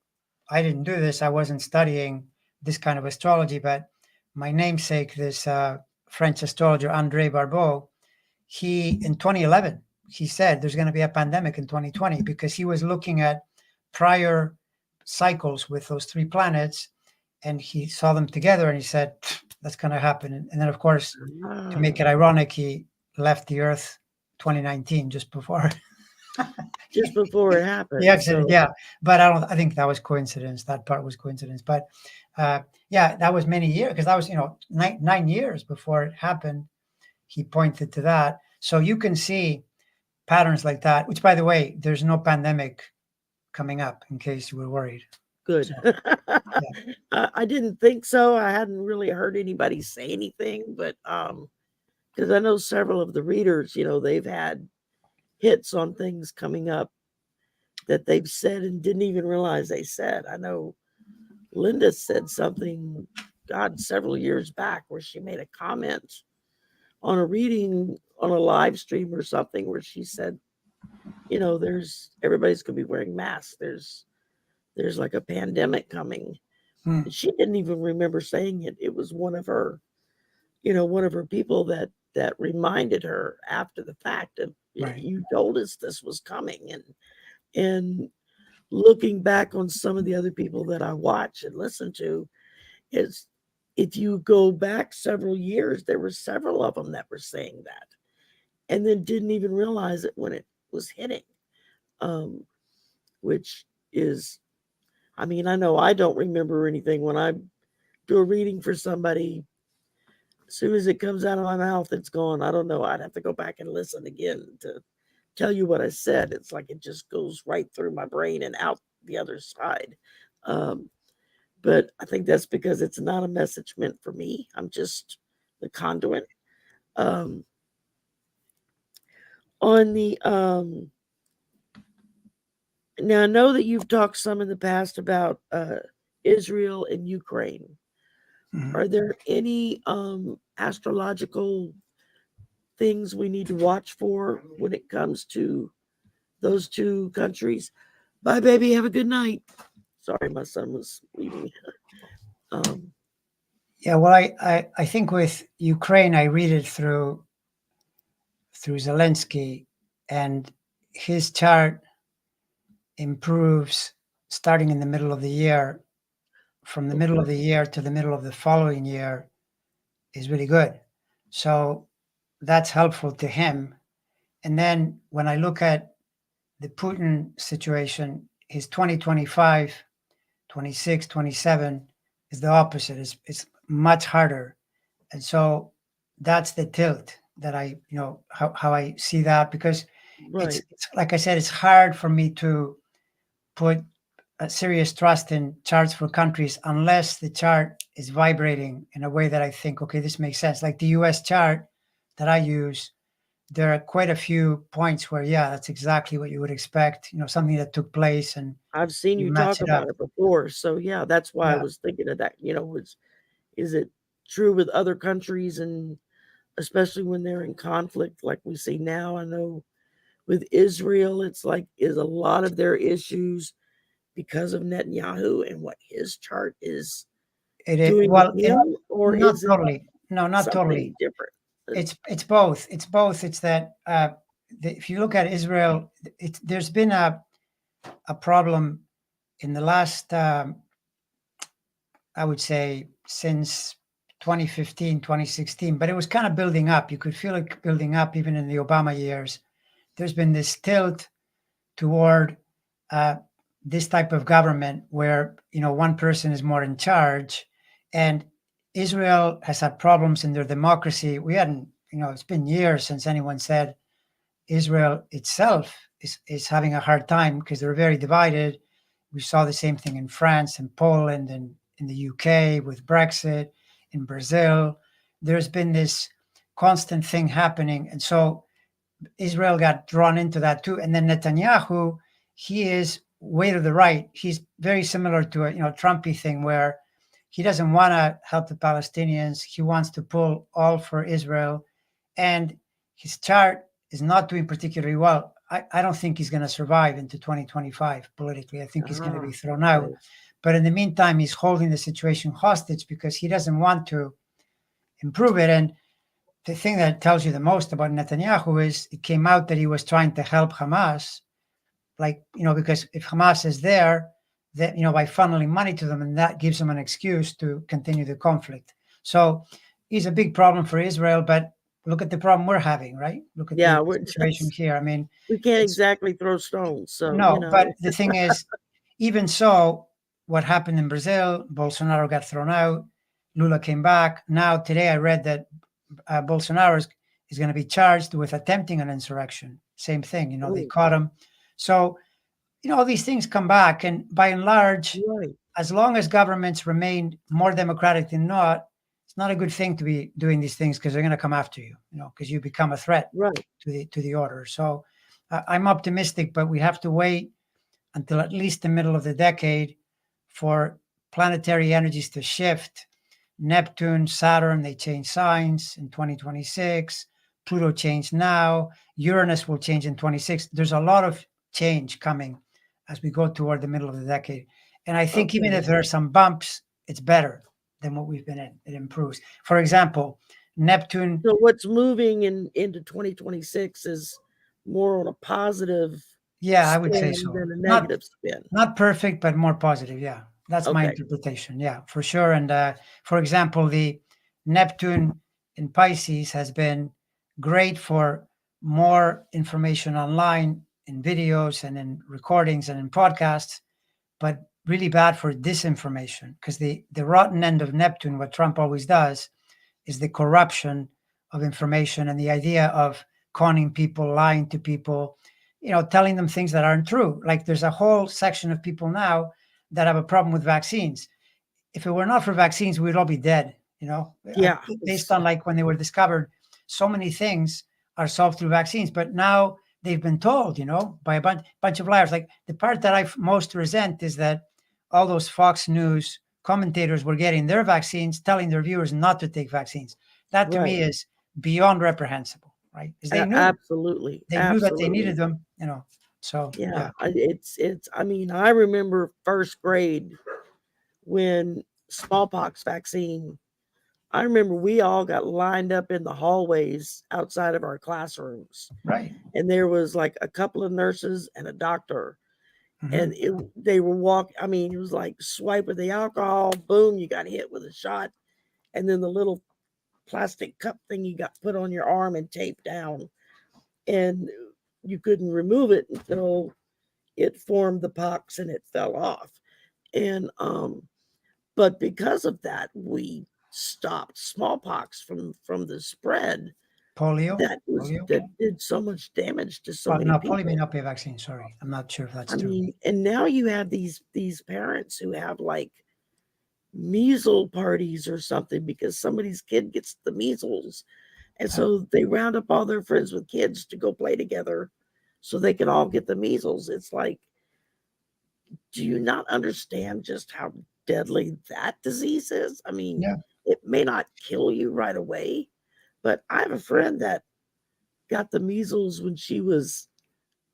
I didn't do this, I wasn't studying this kind of astrology, but my namesake, this French astrologer, André Barbeau, he in 2011, he said there's going to be a pandemic in 2020 because he was looking at prior cycles with those three planets and he saw them together and he said that's going to happen. And then of course, to make Ah, it ironic, he left the earth 2019 just before just before it the happened. accident. So Yeah, but I think that was coincidence. That part was coincidence. But yeah, that was many years because that was 9 years before it happened. He pointed to that. So you can see patterns like that, which by the way, there's no pandemic coming up in case you were worried. So good. yeah. I didn't think so. I hadn't really heard anybody say anything, but because I know several of the readers, they've had hits on things coming up that they've said and didn't even realize they said. I know Linda said something, God, several years back, where she made a comment on a reading on a live stream or something where she said, there's everybody's gonna be wearing masks. There's like a pandemic coming. Hmm. And she didn't even remember saying it. It was one of her people that reminded her after the fact of Right. you told us this was coming. And looking back on some of the other people that I watch and listen to, is if you go back several years, there were several of them that were saying that and then didn't even realize it when it was hitting. Um, which is, I mean, I know I don't remember anything when I do a reading for somebody. As soon as it comes out of my mouth, it's gone. I don't know. I'd have to go back and listen again to tell you what I said. It's like it just goes right through my brain and out the other side. Um, but I think that's because it's not a message meant for me. I'm just the conduit. Um, on the Now I know that you've talked some in the past about Israel and Ukraine. Mhm. Are there any astrological things we need to watch for when it comes to those two countries? Bye, baby. Have a good night. Sorry, my son was leaving. Um, Yeah. Well, I think with Ukraine, I read it through Zelensky, and his chart improves starting in the middle of the year. From the middle okay, of the year to the middle of the following year is really good. So that's helpful to him. And then when I look at the Putin situation, his 2025, 26, 27 is the opposite. It's much harder. And so that's the tilt that how I see that because right, it's like I said, it's hard for me to put a serious trust in charts for countries unless the chart is vibrating in a way that I think, okay, this makes sense. Like the US chart that I use, there are quite a few points where, yeah, that's exactly what you would expect. Something that took place, and I've seen you you match talk it up. about it before. So yeah, that's why I Yeah, was thinking of that. Is it true with other countries, and especially when they're in conflict like we see now? I know with Israel, it's like is a lot of their issues because of Netanyahu and what his chart is doing with well, him, or not is it totally. No, not totally. something different? It's both. It's both. It's that if you look at Israel, there's been a problem in the last, I would say, since 2015, 2016, but it was kind of building up. You could feel it building up even in the Obama years. There's been this tilt toward uh, this type of government where one person is more in charge, and Israel has had problems in their democracy. We hadn't, it's been years since anyone said Israel itself is having a hard time because they're very divided. We saw the same thing in France and Poland and in the UK with Brexit, in Brazil. There's been this constant thing happening. And so Israel got drawn into that too. And then Netanyahu, he is way to the right. He's very similar to a Trumpy thing where he doesn't want to help the Palestinians. He wants to pull all for Israel, and his chart is not doing particularly well. I don't think he's going to survive into 2025 politically. I think he's going to be thrown out. Okay. But in the meantime, he's holding the situation hostage because he doesn't want to improve it. And the thing that tells you the most about Netanyahu is it came out that he was trying to help Hamas, because if Hamas is there, that by funneling money to them, and that gives them an excuse to continue the conflict. So he's a big problem for Israel, but look at the problem we're having, right? Look at Yeah, the we're situation just here. I mean, we can't it's exactly throw stones. So, no, but the thing is, even so, what happened in Brazil, Bolsonaro got thrown out, Lula came back. Now, today I read that Bolsonaro is going to be charged with attempting an insurrection. Same thing, they oh, caught him. So, all these things come back. And by and large, right, as long as governments remain more democratic than not, it's not a good thing to be doing these things because they're going to come after you, because you become a threat right. to the order. So I'm optimistic, but we have to wait until at least the middle of the decade for planetary energies to shift. Neptune, Saturn, they change signs in 2026. Pluto changed now. Uranus will change in 26. There's a lot of change coming as we go toward the middle of the decade. And I think even Okay. if there are some bumps, it's better than what we've been in. It improves. For example, Neptune. So what's moving into 2026 is more on a positive Yeah, I would say spin so. than a Not negative spin. not perfect, but more positive. Yeah, that's my Okay. interpretation. Yeah, for sure. And for example, the Neptune in Pisces has been great for more information online in videos and in recordings and in podcasts, but really bad for disinformation because the rotten end of Neptune, what Trump always does, is the corruption of information and the idea of conning people, lying to people, telling them things that aren't true. Like there's a whole section of people now that have a problem with vaccines. If it were not for vaccines, we'd all be dead. Yeah. Based on like when they were discovered, so many things are solved through vaccines. But now they've been told, by a bunch of liars. Like the part that I most resent is that all those Fox News commentators were getting their vaccines, telling their viewers not to take vaccines. That to me Right. is beyond reprehensible, right? Because Absolutely. they knew that they Absolutely. needed them, So Yeah. yeah, It's, I mean, I remember first grade when smallpox vaccine, I remember we all got lined up in the hallways outside of our classrooms. right. And there was like a couple of nurses and a doctor. And Hmm. they were I mean, it was like swipe of the alcohol, boom, you got hit with a shot. And then the little plastic cup thing you got put on your arm and taped down. And you couldn't remove it until it formed the pox and it fell off. And but because of that, we stopped smallpox from the spread Polio. that did so much damage to so Well, many no, polio may people. not be a vaccine. Sorry, I'm not sure if that's I true. mean, and now you have these parents who have like measles parties or something because somebody's kid gets the measles And so they round up all their friends with kids to go play together so they can all get the measles. It's like, do you not understand just how deadly that disease is? I mean, Yeah. it may not kill you right away, but I have a friend that got the measles when she was,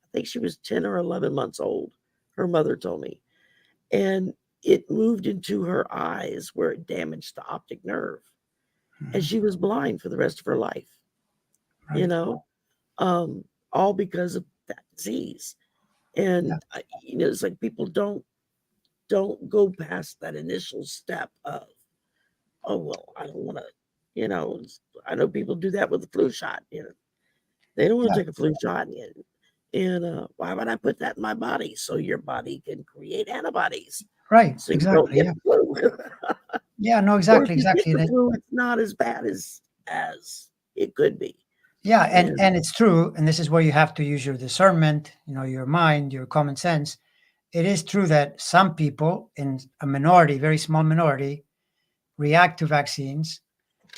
I think she was 10 or 11 months old. Her mother told me. And it moved into her eyes where it damaged the optic nerve. And she was blind for the rest of her life, you Right. know, all because of that disease. Yeah. And it's like people don't go past that initial step of, oh well, I don't want to, you know. I know people do that with the flu shot. They don't want Yeah. to take a flu shot, and why would I put that in my body? So your body can create antibodies, Right. so you don't Exactly. get Yeah. the flu. Yeah. No, Or if exactly. you get Exactly. the flu, it's not as bad as it could be. Yeah. And And it's true. And this is where you have to use your discernment, your mind, your common sense. It is true that some people in a minority, very small minority, react to vaccines.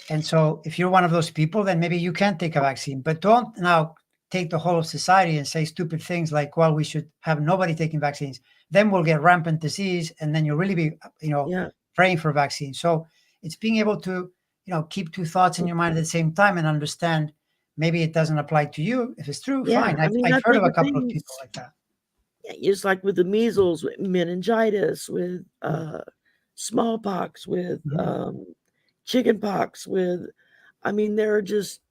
And so if you're one of those people, then maybe you can take a vaccine, but don't now take the whole of society and say stupid things like, well, we should have nobody taking vaccines. Then we'll get rampant disease. And then you'll really be, yeah, praying for vaccines. So it's being able to, keep two thoughts in your mind at the same time and understand maybe it doesn't apply to you. If it's true, yeah. fine. I mean, I've I heard of think a of couple of people things. like that. Yeah, it's like with the measles, with meningitis, with smallpox, with Mhm. chicken pox, with. I mean, there are just.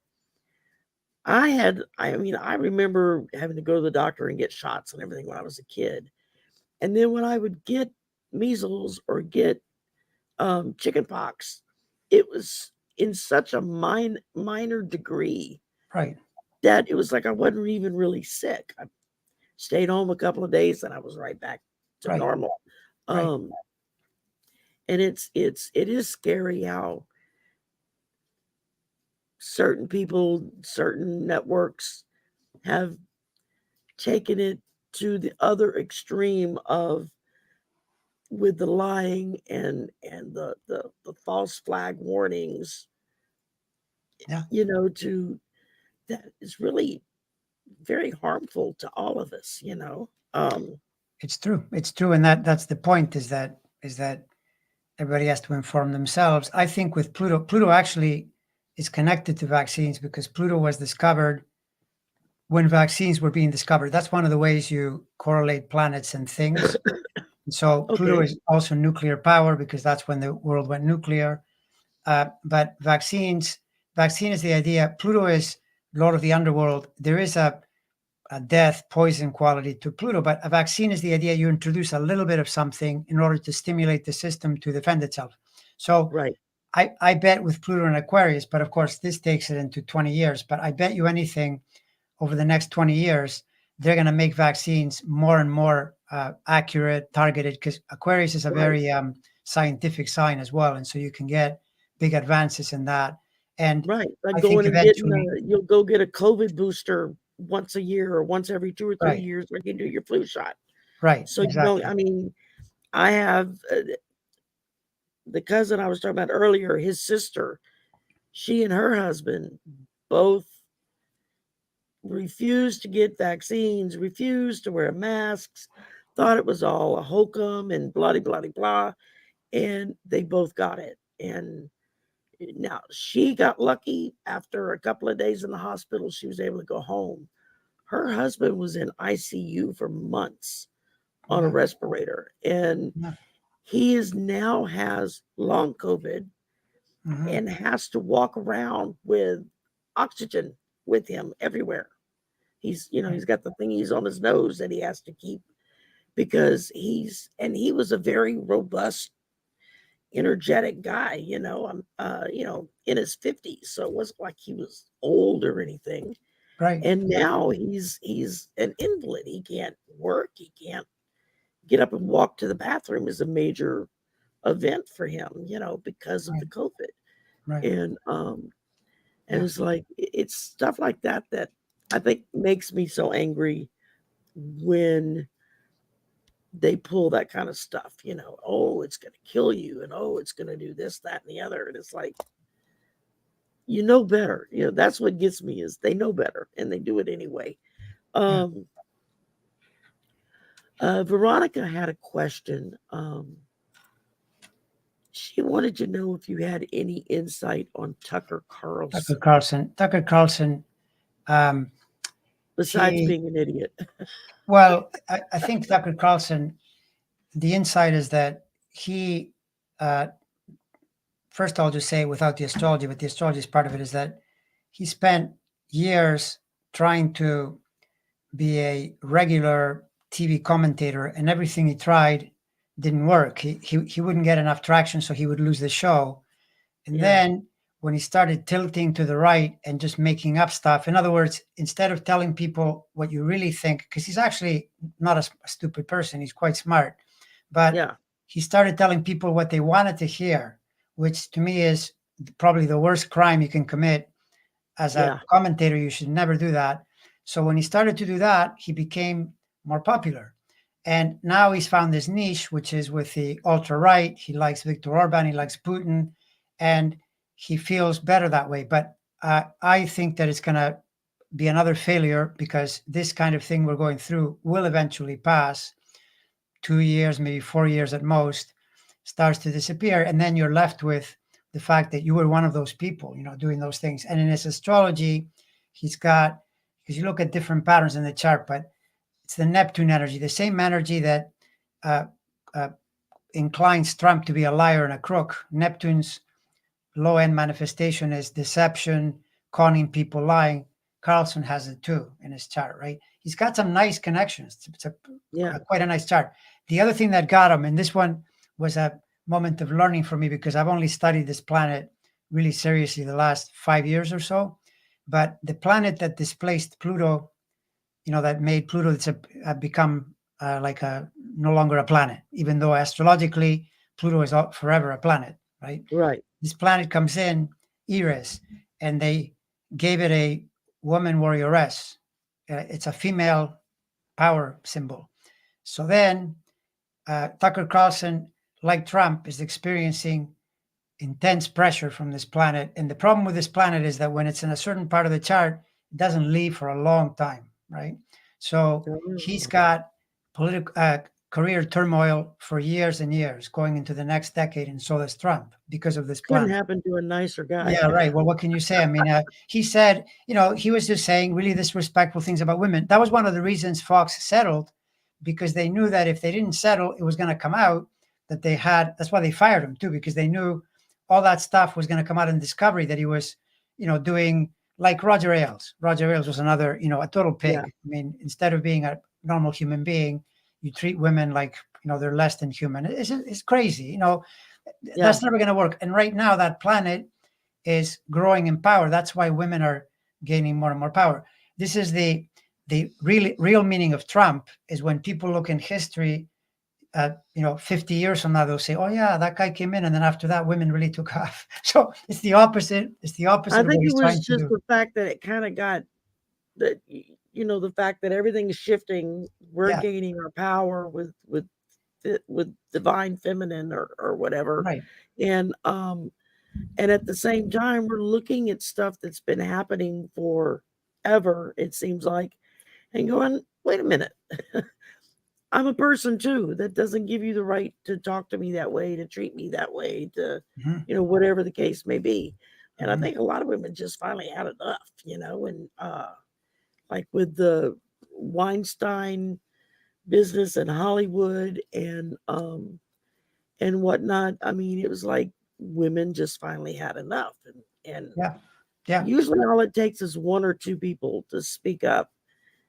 I remember having to go to the doctor and get shots and everything when I was a kid. And then when I would get measles or get chicken pox, it was in such a minor degree Right, that it was like I wasn't even really sick. I stayed home a couple of days and I was right back to right, normal. right. Um, and it is scary how certain people, certain networks have taken it to the other extreme of with the lying and the false flag warnings, Yeah. to that is really very harmful to all of us. It's true. It's true. And that's the point is that everybody has to inform themselves. I think with Pluto actually is connected to vaccines because Pluto was discovered when vaccines were being discovered. That's one of the ways you correlate planets and things. And so Pluto Okay, is also nuclear power because that's when the world went nuclear. But vaccine is the idea. Pluto is Lord of the underworld. There is a death, poison quality to Pluto, but a vaccine is the idea you introduce a little bit of something in order to stimulate the system to defend itself. So right, I bet with Pluto and Aquarius, but of course this takes it into 20 years. But I bet you anything over the next 20 years, they're going to make vaccines more and more accurate, targeted, because Aquarius is a right, very scientific sign as well. And so you can get big advances in that. And right. Like I think going and getting eventually, you'll go get a COVID booster once a year or once every 2 or 3 right, years, like you do your flu shot. right, So you don't. exactly, I mean, I have the cousin I was talking about earlier. His sister, she and her husband both refused to get vaccines, refused to wear masks, thought it was all a hokum and blah blah blah blah, and they both got it. And now she got lucky. After a couple of days in the hospital, she was able to go home. Her husband was in ICU for months on a yeah, respirator, and yeah, he is now has long COVID hmm, and has to walk around with oxygen with him everywhere. He's right, got the thingies on his nose that he has to keep because he was a very robust, energetic guy, in his 50s. So it wasn't like he was old or anything. right, And now he's an invalid. He can't work, he can't get up and walk to the bathroom is a major event for him, because of right, the COVID. right, And yeah, it's like it's stuff like that that I think makes me so angry when they pull that kind of stuff, oh, it's going to kill you and oh, it's going to do this, that, and the other. And it's like, you know better. That's what gets me is they know better and they do it anyway. Yeah. Um, Veronica had a question. She wanted to know if you had any insight on Tucker Tucker Carlson Carlson. Tucker Carlson. Um, besides he being an idiot. well, I think Tucker Carlson. The insight is that he. Uh, First, I'll just say without the astrology, but the astrology is part of it. Is that he spent years trying to be a regular TV commentator, and everything he tried didn't work. He wouldn't get enough traction, so he would lose the show. And Yeah, then when he started tilting to the right and just making up stuff, in other words, instead of telling people what you really think, because he's actually not a stupid person, he's quite smart, but yeah, he started telling people what they wanted to hear, which to me is probably the worst crime you can commit as a yeah, commentator. You should never do that. So when he started to do that, he became more popular. And now he's found this niche, which is with the ultra right. He likes Viktor Orban, he likes Putin, and he feels better that way. But I think that it's going to be another failure because this kind of thing we're going through will eventually pass. 2 years, maybe 4 years at most, starts to disappear. And then you're left with the fact that you were one of those people, doing those things. And in his astrology, he's got, because you look at different patterns in the chart, but it's the Neptune energy, the same energy that uh, uh, inclines Trump to be a liar and a crook. Neptune's low end manifestation is deception, conning people, lying. Carlson has it too in his chart, right? He's got some nice connections. It's yeah, quite a nice chart. The other thing that got him, and this one was a moment of learning for me because I've only studied this planet really seriously the last 5 years or so. But the planet that displaced Pluto, that made Pluto become like a no longer a planet, even though astrologically Pluto is forever a planet, right? right. This planet comes in, Eris, and they gave it a woman warrioress. It's a female power symbol. So then Tucker Carlson, like Trump, is experiencing intense pressure from this planet. And the problem with this planet is that when it's in a certain part of the chart, it doesn't leave for a long time, right? So he's Oh, got political career turmoil for years and years going into the next decade, and so does Trump because of this couldn't planet. happen to a nicer guy. Yeah, right. Well, what can you say? I mean, he said, he was just saying really disrespectful things about women. That was one of the reasons Fox settled, because they knew that if they didn't settle, it was going to come out that they had. That's why they fired him too, because they knew all that stuff was going to come out in Discovery that he was, doing like Roger Ailes. Roger Ailes was another, a total Yeah, pig. I mean, instead of being a normal human being, you treat women like, they're less than human. It's crazy. yeah. That's never going to work. And right now, that planet is growing in power. That's why women are gaining more and more power. This is the real meaning of Trump is when people look in history, 50 years from now, they'll say, oh yeah, that guy came in. And then after that, women really took off. So it's the opposite. It's the I opposite of think what it he's was trying to just do. the fact that it kind of got that the fact that everything is shifting. We're Yeah, gaining our power with divine feminine or whatever, right. and at the same time we're looking at stuff that's been happening forever. It seems like, and going, wait a minute. I'm a person too. That doesn't give you the right to talk to me that way, to treat me that way, to, Hmm. whatever the case may be. And I Hmm. think a lot of women just finally had enough, and like with the Weinstein business in Hollywood and whatnot. I mean, it was like women just finally had enough. And Yeah, yeah. usually all it takes is one or two people to speak up,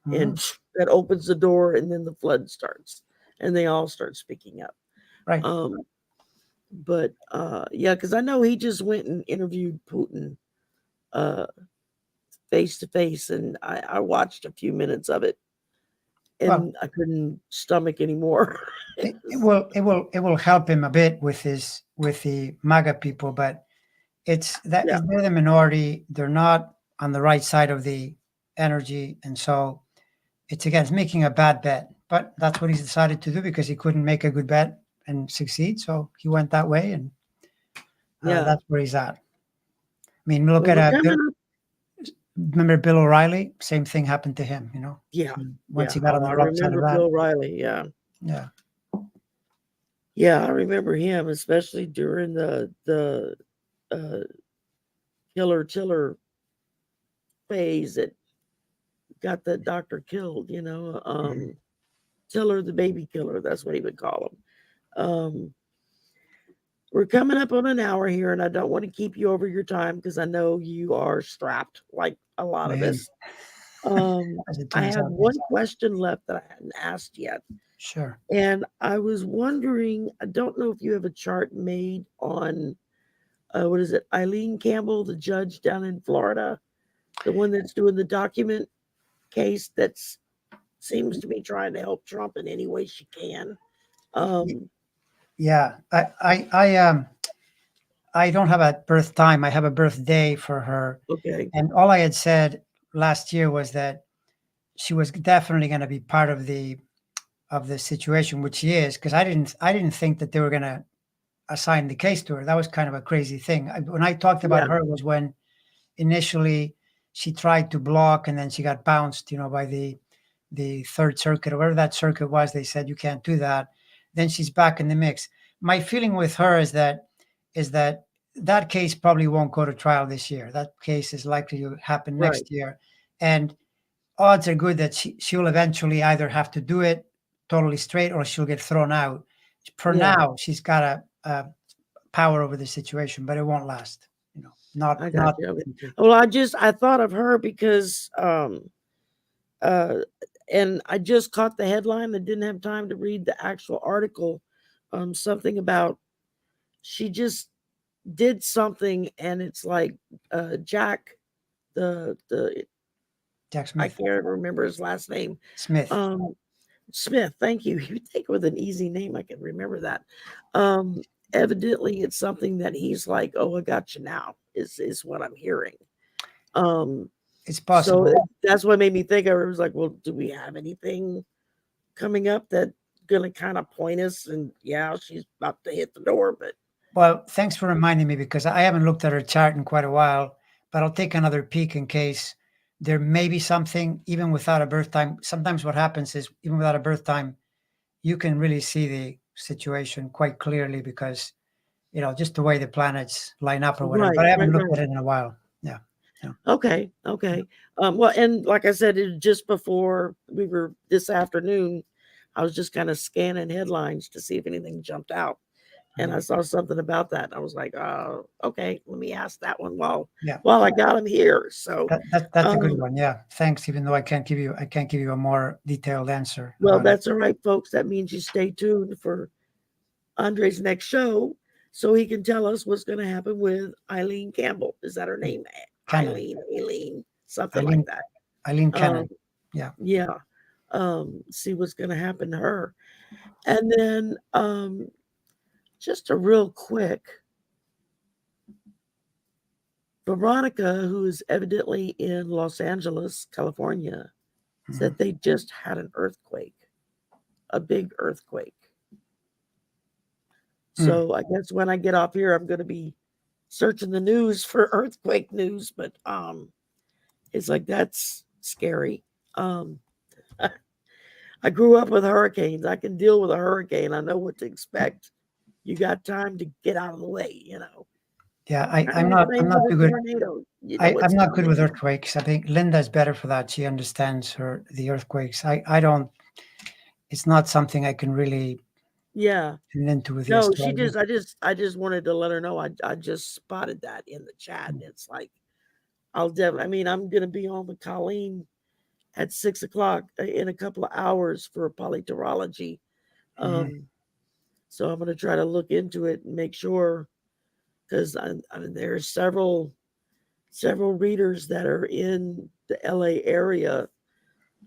and Hmm. that opens the door, and then the flood starts and they all start speaking up. Right. Um, but yeah, because I know he just went and interviewed Putin uh face to face, and I watched a few minutes of it Well, and I couldn't stomach anymore. It it was, will it will it will help him a bit with the MAGA people, but yeah, they're the minority. They're not on the right side of the energy, and so it's making a bad bet. But that's what he's decided to do because he couldn't make a good bet and succeed. So he went that way, and yeah. that's where he's at. mean, look Well, we're at coming up. remember Bill O'Reilly? Same thing happened to him, you know. Yeah, Once yeah. he got on Oh, I the wrong side of remember that. Bill Riley. Yeah, Yeah. yeah. I remember him, especially during the uh, killer tiller phase that got the doctor killed. Tiller the baby killer. That's what he would call him. We're coming up on an hour here, and I don't want to keep you over your time because I know you are strapped like a lot I of am, us. as it I turns have out. one Yes. question left that I hadn't asked yet. Sure. And I was wondering, I don't know if you have a chart made on, what is it, Eileen Campbell, the judge down in Florida, the one that's doing the document case that seems to be trying to help Trump in any way she can. Um, Yeah. I don't have a birth time. I have a birthday for her. okay. And all I had said last year was that she was definitely going to be part of the situation, which she is, because I didn't think that they were going to assign the case to her. That was kind of a crazy thing. When I talked about Yeah, her was when initially she tried to block and then she got bounced, by the third circuit or whatever that circuit was. They said you can't do that. Then she's back in the mix. My feeling with her is that that case probably won't go to trial this year. That case is likely to happen right. next year, and odds are good that she'll eventually either have to do it totally straight or she'll get thrown out. For Yeah, now, she's got a power over the situation, but it won't last. Not I got not you. Okay. Well, I thought of her because uh and I just caught the headline. I didn't have time to read the actual article. Something about she just did something and it's like Jack the Jack I Smith. can't remember his last name. Smith. Um Smith, thank you. You think with an easy name I can remember that. Um Evidently it's something that he's like, "Oh, I got you now." Is what I'm hearing. Um It's so possible. that's what made me think of it. It was like, "Well, do we have anything coming up that gonna kind of point us?" And yeah, she's about to hit the door, but Well, thanks for reminding me because I haven't looked at her chart in quite a while, but I'll take another peek in case there may be something even without a birth time. Sometimes what happens is even without a birth time, you can really see the situation quite clearly because, just the way the planets line up or whatever. But right, I right, haven't looked right. at it in a while. Yeah. Yeah. Okay, okay. Well, and like I said, just before we were this afternoon, I was just kind of scanning headlines to see if anything jumped out, and I Mhm. saw something about that. I was like, "Oh, okay, let me ask that one Yeah. while I got him here." So, That's a good um, one. Yeah. Thanks. Even though I can't give you a more detailed answer well, about it. that's all right, folks. That means you stay tuned for Andre's next show, so he can tell us what's going to happen with Eileen Campbell. Is that her name? Cannon. Eileen, something like Eileen that. Eileen Um, Cannon. Yeah. yeah. See what's going to happen to her. And then just a real quick, Veronica, who is evidently in Los Angeles, California, Mhm. said they just had an earthquake, a big earthquake. Mm. So I guess when I get off here, I'm going to be searching the news for earthquake news. But it's like that's scary. Um, I grew up with hurricanes. I can deal with a hurricane. I know what to expect. You got time to get out of the way. Yeah, I, Kind I'm of the not I'm same not with too a good. tornado. You know I'm what's not good coming. with earthquakes. I think Linda's better for that. She understands the earthquakes. I don't. It's not something I can really Yeah. tune into with the No, she astrology. just I just wanted to let her know I just spotted that in the chat. And it's like I'll definitely I mean, I'm gonna be on with Colleen at 6 o'clock in a couple of hours for polyterology. Mhm. Um, so I'm gonna try to look into it and make sure because I mean there's several readers that are in the LA area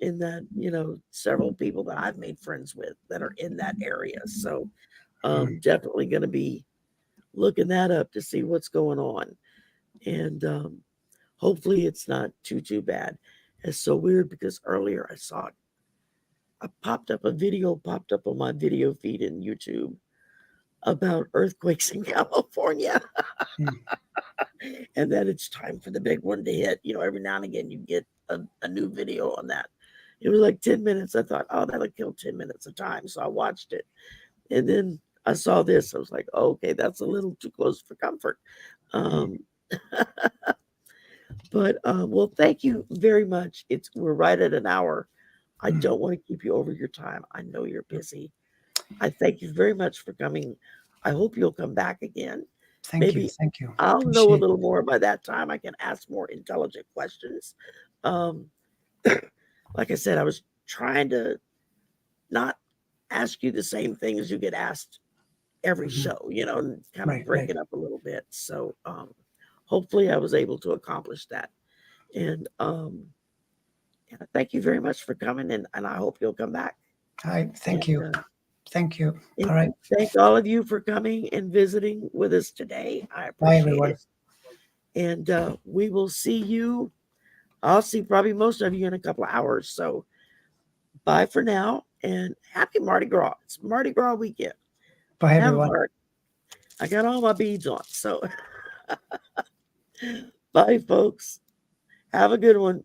in that, several people that I've made friends with that are in that area. So Mhm. definitely gonna be looking that up to see what's going on. And hopefully it's not too bad. It's so weird because earlier I saw it. A video popped up on my video feed in YouTube about earthquakes in California. Mm. And then it's time for the big one to hit. Every now and again you get a new video on that. It was like 10 minutes. I thought, oh, that'll kill 10 minutes of time. So I watched it. And then I saw this. I was like, oh, okay, that's a little too close for comfort. Um, but well, thank you very much. We're right at an hour. I don't want to keep you over your time. I know you're busy. I thank you very much for coming. I hope you'll come back again. Thank you. Maybe Thank you. I'll know a Appreciate little more by that time. I can ask more intelligent questions. Um, like I said, I was trying to not ask you the same things you get asked every show, and kind of Right, break right. it up a little bit. So hopefully I was able to accomplish that. And yeah, thank you very much for coming, and I hope you'll come back. All right. Thank And, you. Thank you. and All right. thank all of you for coming and visiting with us today. I Bye, appreciate everyone. it. And we will see you. I'll see probably most of you in a couple of hours. So bye for now, and happy Mardi Gras. It's Mardi Gras weekend. Bye, Have a everyone. heart. I got all my beads on. So bye, folks. Have a good one.